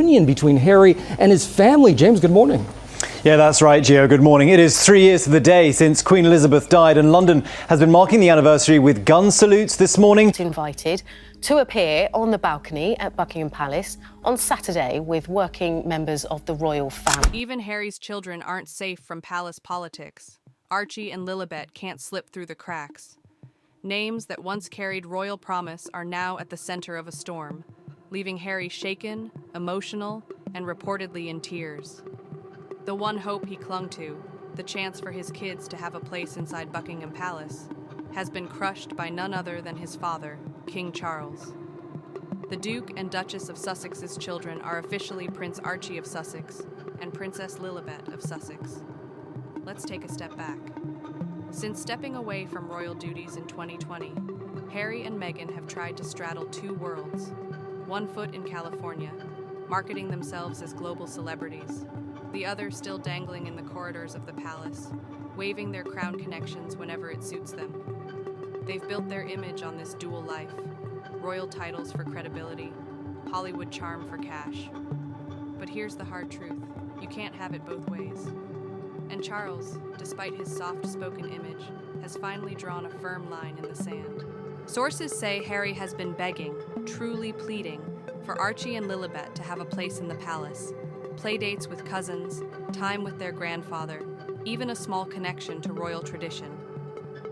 reunion between Harry and his family. James, good morning. Yeah, that's right, Gio. Good morning. It is 3 years to the day since Queen Elizabeth died, and London has been marking the anniversary with gun salutes this morning. Invited to appear on the balcony at Buckingham Palace on Saturday with working members of the royal family. Even Harry's children aren't safe from palace politics. Archie and Lilibet can't slip through the cracks. Names that once carried royal promise are now at the center of a storm, leaving Harry shaken, emotional, and reportedly in tears. The one hope he clung to, the chance for his kids to have a place inside Buckingham Palace, has been crushed by none other than his father, King Charles. The Duke and Duchess of Sussex's children are officially Prince Archie of Sussex and Princess Lilibet of Sussex. Let's take a step back. Since stepping away from royal duties in 2020, Harry and Meghan have tried to straddle two worlds, one foot in California, marketing themselves as global celebrities, the other still dangling in the corridors of the palace, waving their crown connections whenever it suits them. They've built their image on this dual life, royal titles for credibility, Hollywood charm for cash. But here's the hard truth, you can't have it both ways. And Charles, despite his soft-spoken image, has finally drawn a firm line in the sand. Sources say Harry has been begging, truly pleading, for Archie and Lilibet to have a place in the palace, playdates with cousins, time with their grandfather, even a small connection to royal tradition.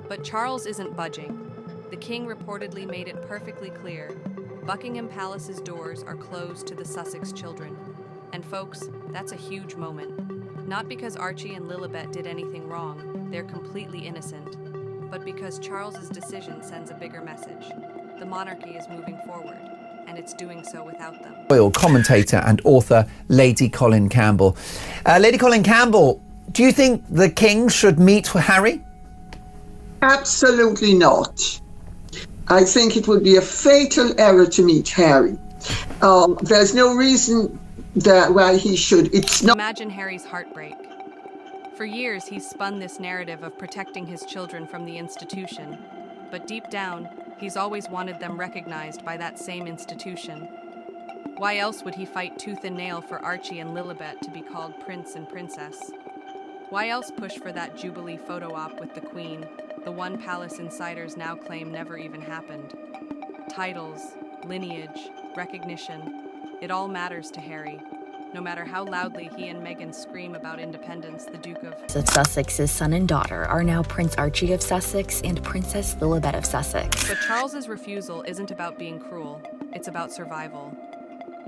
But Charles isn't budging. The king reportedly made it perfectly clear, Buckingham Palace's doors are closed to the Sussex children. And folks, that's a huge moment. Not because Archie and Lilibet did anything wrong, they're completely innocent, but because Charles's decision sends a bigger message. The monarchy is moving forward, and it's doing so without them. Royal commentator and author Lady Colin Campbell. Lady Colin Campbell, do you think the king should meet Harry? Absolutely not. I think it would be a fatal error to meet Harry. There's no reason why he should. It's not. Imagine Harry's heartbreak. For years, he's spun this narrative of protecting his children from the institution, but deep down, he's always wanted them recognized by that same institution. Why else would he fight tooth and nail for Archie and Lilibet to be called prince and princess? Why else push for that Jubilee photo op with the Queen, the one palace insiders now claim never even happened? Titles, lineage, recognition, it all matters to Harry. No matter how loudly he and Meghan scream about independence, the Duke of Sussex's son and daughter are now Prince Archie of Sussex and Princess Lilibet of Sussex. But Charles's refusal isn't about being cruel, it's about survival.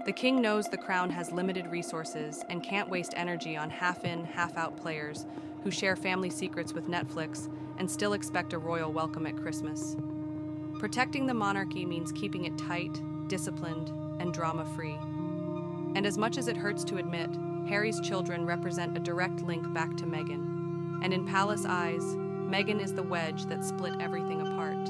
The king knows the crown has limited resources and can't waste energy on half-in, half-out players who share family secrets with Netflix and still expect a royal welcome at Christmas. Protecting the monarchy means keeping it tight, disciplined, and drama-free. And as much as it hurts to admit, Harry's children represent a direct link back to Meghan. And in palace eyes, Meghan is the wedge that split everything apart.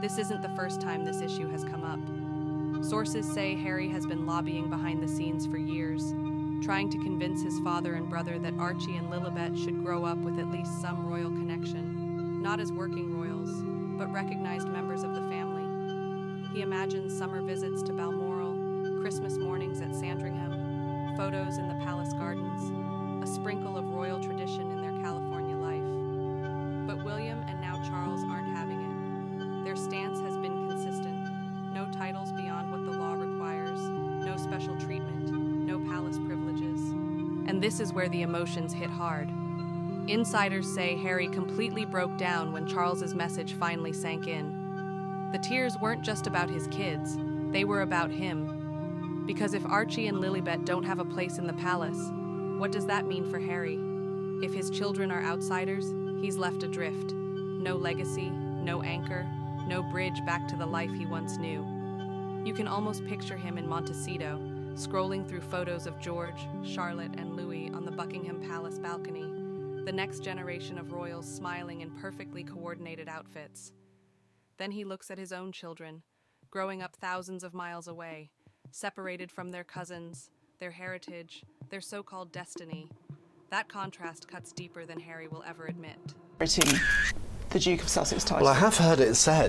This isn't the first time this issue has come up. Sources say Harry has been lobbying behind the scenes for years, trying to convince his father and brother that Archie and Lilibet should grow up with at least some royal connection, not as working royals, but recognized members of the family. He imagines summer visits to Balmoral, Christmas mornings at Sandringham, photos in the palace gardens, a sprinkle of royal tradition in their California life. But William and now Charles aren't having it. Their stance has been consistent. No titles beyond what the law requires, no special treatment, no palace privileges. And this is where the emotions hit hard. Insiders say Harry completely broke down when Charles's message finally sank in. The tears weren't just about his kids, they were about him. Because if Archie and Lilibet don't have a place in the palace, what does that mean for Harry? If his children are outsiders, he's left adrift. No legacy, no anchor, no bridge back to the life he once knew. You can almost picture him in Montecito, scrolling through photos of George, Charlotte, and Louis on the Buckingham Palace balcony, the next generation of royals smiling in perfectly coordinated outfits. Then he looks at his own children, growing up thousands of miles away, separated from their cousins, their heritage, their so-called destiny. That contrast cuts deeper than Harry will ever admit. The Duke of Sussex title. Well, I have heard it said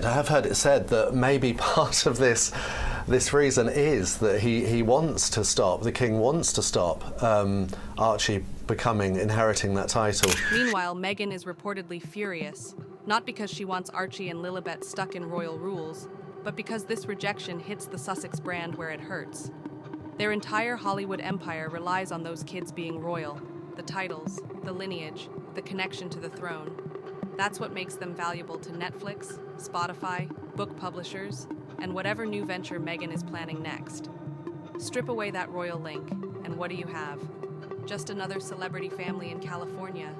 that maybe part of this this reason is that he wants to stop, the king wants to stop Archie inheriting that title. Meanwhile, Meghan is reportedly furious, not because she wants Archie and Lilibet stuck in royal rules, but because this rejection hits the Sussex brand where it hurts. Their entire Hollywood empire relies on those kids being royal, the titles, the lineage, the connection to the throne. That's what makes them valuable to Netflix, Spotify, book publishers, and whatever new venture Meghan is planning next. Strip away that royal link, and what do you have? Just another celebrity family in California.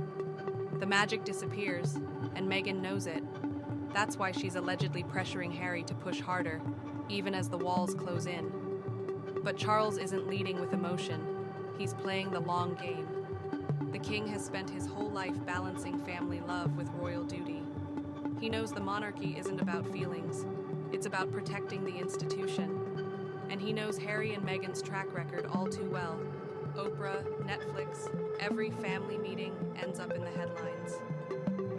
The magic disappears, and Meghan knows it. That's why she's allegedly pressuring Harry to push harder, even as the walls close in. But Charles isn't leading with emotion. He's playing the long game. The king has spent his whole life balancing family love with royal duty. He knows the monarchy isn't about feelings. It's about protecting the institution. And he knows Harry and Meghan's track record all too well. Oprah, Netflix, every family meeting ends up in the headlines.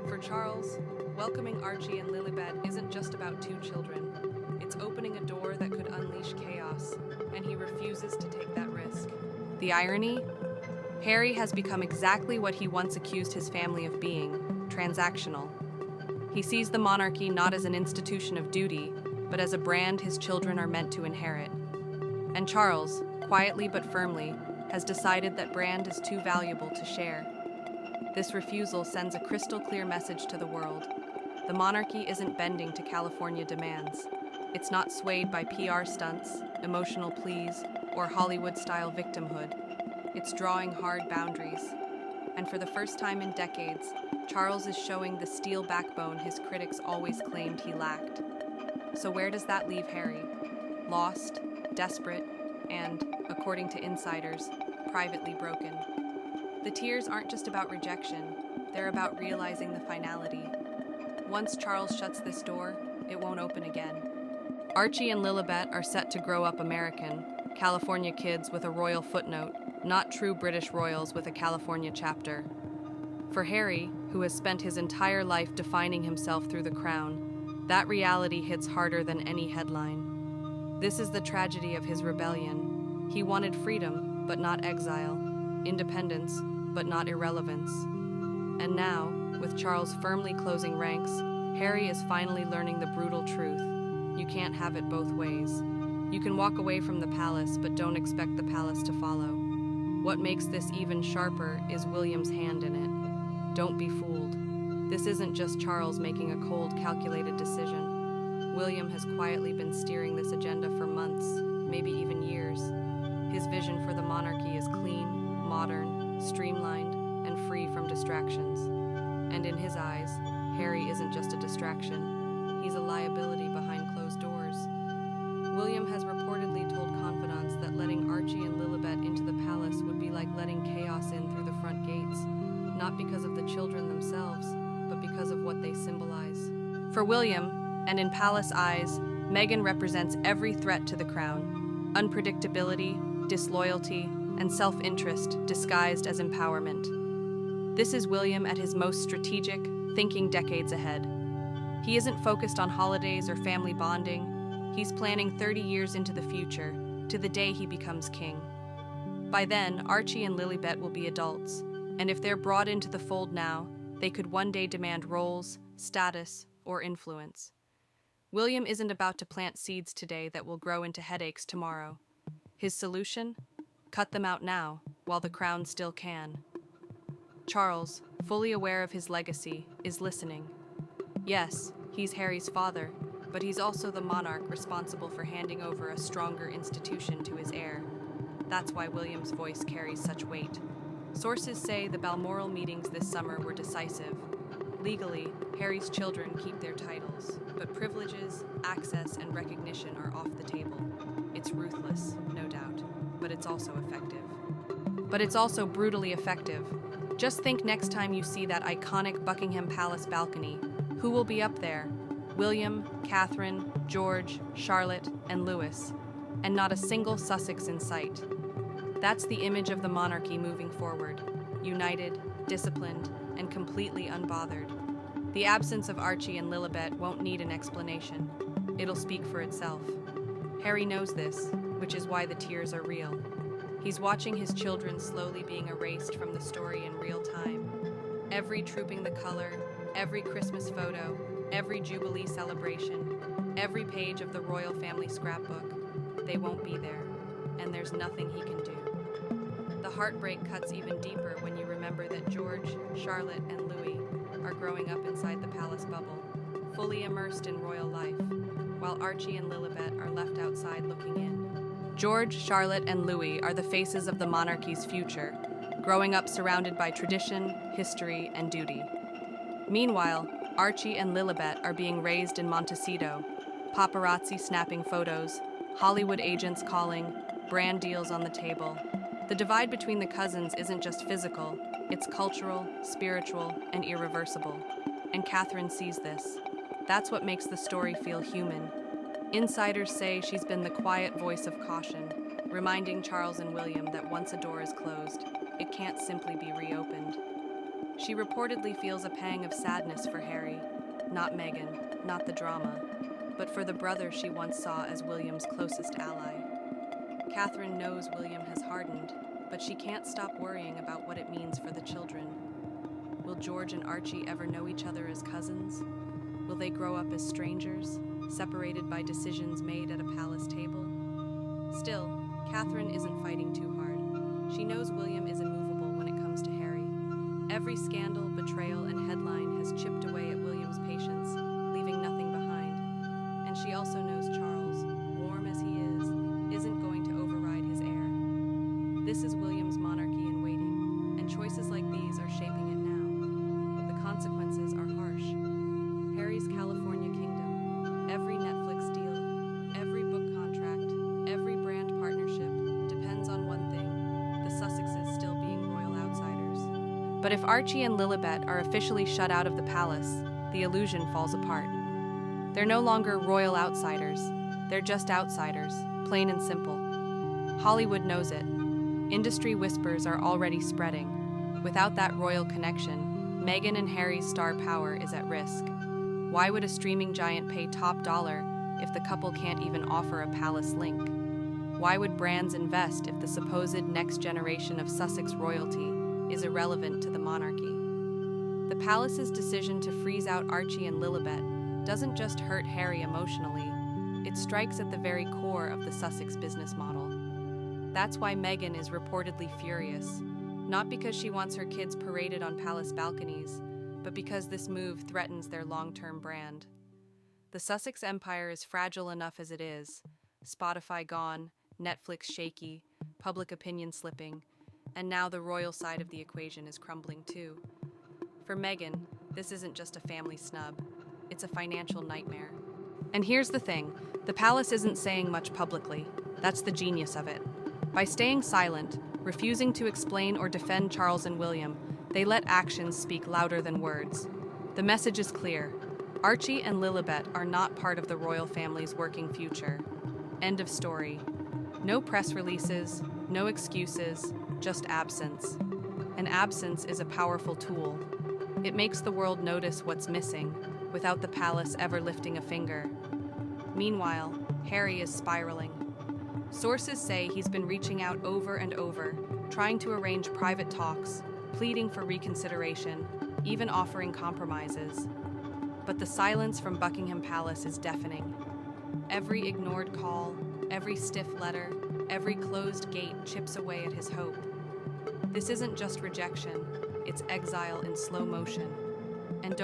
For Charles, welcoming Archie and Lilibet isn't just about two children. It's opening a door that could unleash chaos, and he refuses to take that risk. The irony? Harry has become exactly what he once accused his family of being, transactional. He sees the monarchy not as an institution of duty, but as a brand his children are meant to inherit. And Charles, quietly but firmly, has decided that brand is too valuable to share. This refusal sends a crystal-clear message to the world. The monarchy isn't bending to California demands. It's not swayed by PR stunts, emotional pleas, or Hollywood-style victimhood. It's drawing hard boundaries. And for the first time in decades, Charles is showing the steel backbone his critics always claimed he lacked. So where does that leave Harry? Lost, desperate, and, according to insiders, privately broken. The tears aren't just about rejection, they're about realizing the finality. Once Charles shuts this door, it won't open again. Archie and Lilibet are set to grow up American, California kids with a royal footnote, not true British royals with a California chapter. For Harry, who has spent his entire life defining himself through the crown, that reality hits harder than any headline. This is the tragedy of his rebellion. He wanted freedom, but not exile, independence, but not irrelevance. And now, with Charles firmly closing ranks, Harry is finally learning the brutal truth. You can't have it both ways. You can walk away from the palace, but don't expect the palace to follow. What makes this even sharper is William's hand in it. Don't be fooled. This isn't just Charles making a cold, calculated decision. William has quietly been steering this agenda for months, maybe even years. His vision for the monarchy is clean, modern, streamlined, and free from distractions. And in his eyes, Harry isn't just a distraction. He's a liability behind closed doors. William has reportedly told confidants that letting Archie and Lilibet into the palace would be like letting chaos in through the front gates, not because of the children themselves, but because of what they symbolize. For William, and in palace eyes, Meghan represents every threat to the crown: unpredictability, disloyalty, and self-interest disguised as empowerment. This is William at his most strategic, thinking decades ahead. He isn't focused on holidays or family bonding. He's planning 30 years into the future, to the day he becomes king. By then, Archie and Lilibet will be adults, and if they're brought into the fold now, they could one day demand roles, status, or influence. William isn't about to plant seeds today that will grow into headaches tomorrow. His solution? Cut them out now, while the crown still can. Charles, fully aware of his legacy, is listening. Yes, he's Harry's father, but he's also the monarch responsible for handing over a stronger institution to his heir. That's why William's voice carries such weight. Sources say the Balmoral meetings this summer were decisive. Legally, Harry's children keep their titles, but privileges, access, and recognition are off the table. It's ruthless, no doubt, but it's also effective. But it's also brutally effective. Just think next time you see that iconic Buckingham Palace balcony. Who will be up there? William, Catherine, George, Charlotte, and Louis, and not a single Sussex in sight. That's the image of the monarchy moving forward, united, disciplined, and completely unbothered. The absence of Archie and Lilibet won't need an explanation. It'll speak for itself. Harry knows this, which is why the tears are real. He's watching his children slowly being erased from the story in real time. Every Trooping the Color, every Christmas photo, every Jubilee celebration, every page of the royal family scrapbook, they won't be there, and there's nothing he can do. The heartbreak cuts even deeper when you remember that George, Charlotte, and Louis are growing up inside the palace bubble, fully immersed in royal life, while Archie and Lilibet are left outside looking in. George, Charlotte, and Louis are the faces of the monarchy's future, growing up surrounded by tradition, history, and duty. Meanwhile, Archie and Lilibet are being raised in Montecito, paparazzi snapping photos, Hollywood agents calling, brand deals on the table. The divide between the cousins isn't just physical, it's cultural, spiritual, and irreversible. And Catherine sees this. That's what makes the story feel human. Insiders say she's been the quiet voice of caution, reminding Charles and William that once a door is closed, it can't simply be reopened. She reportedly feels a pang of sadness for Harry, not Meghan, not the drama, but for the brother she once saw as William's closest ally. Catherine knows William has hardened, but she can't stop worrying about what it means for the children. Will George and Archie ever know each other as cousins? Will they grow up as strangers, separated by decisions made at a palace table? Still, Catherine isn't fighting too hard. She knows William is immovable when it comes to Harry. Every scandal, betrayal, and headline has chipped away at William's patience, leaving nothing behind. And she also knows Charles, warm as he is, isn't going to override his heir. This is William's monarchy in waiting, and choices like these are shaping it now. The consequences are harsh. Harry's California kingdom, every Netflix deal, every book contract, every brand partnership depends on one thing: the Sussexes still being royal outsiders. But if Archie and Lilibet are officially shut out of the palace, the illusion falls apart. They're no longer royal outsiders. They're just outsiders, plain and simple. Hollywood knows it. Industry whispers are already spreading. Without that royal connection, Meghan and Harry's star power is at risk. Why would a streaming giant pay top dollar if the couple can't even offer a palace link? Why would brands invest if the supposed next generation of Sussex royalty is irrelevant to the monarchy? The palace's decision to freeze out Archie and Lilibet doesn't just hurt Harry emotionally, it strikes at the very core of the Sussex business model. That's why Meghan is reportedly furious, not because she wants her kids paraded on palace balconies, but because this move threatens their long-term brand. The Sussex empire is fragile enough as it is. Spotify gone, Netflix shaky, public opinion slipping, and now the royal side of the equation is crumbling too. For Meghan, this isn't just a family snub, it's a financial nightmare. And here's the thing, the palace isn't saying much publicly. That's the genius of it. By staying silent, refusing to explain or defend Charles and William, they let actions speak louder than words. The message is clear. Archie and Lilibet are not part of the royal family's working future. End of story. No press releases, no excuses, just absence. And absence is a powerful tool. It makes the world notice what's missing, without the palace ever lifting a finger. Meanwhile, Harry is spiraling. Sources say he's been reaching out over and over, trying to arrange private talks, pleading for reconsideration, even offering compromises. But the silence from Buckingham Palace is deafening. Every ignored call, every stiff letter, every closed gate chips away at his hope. This isn't just rejection, it's exile in slow motion.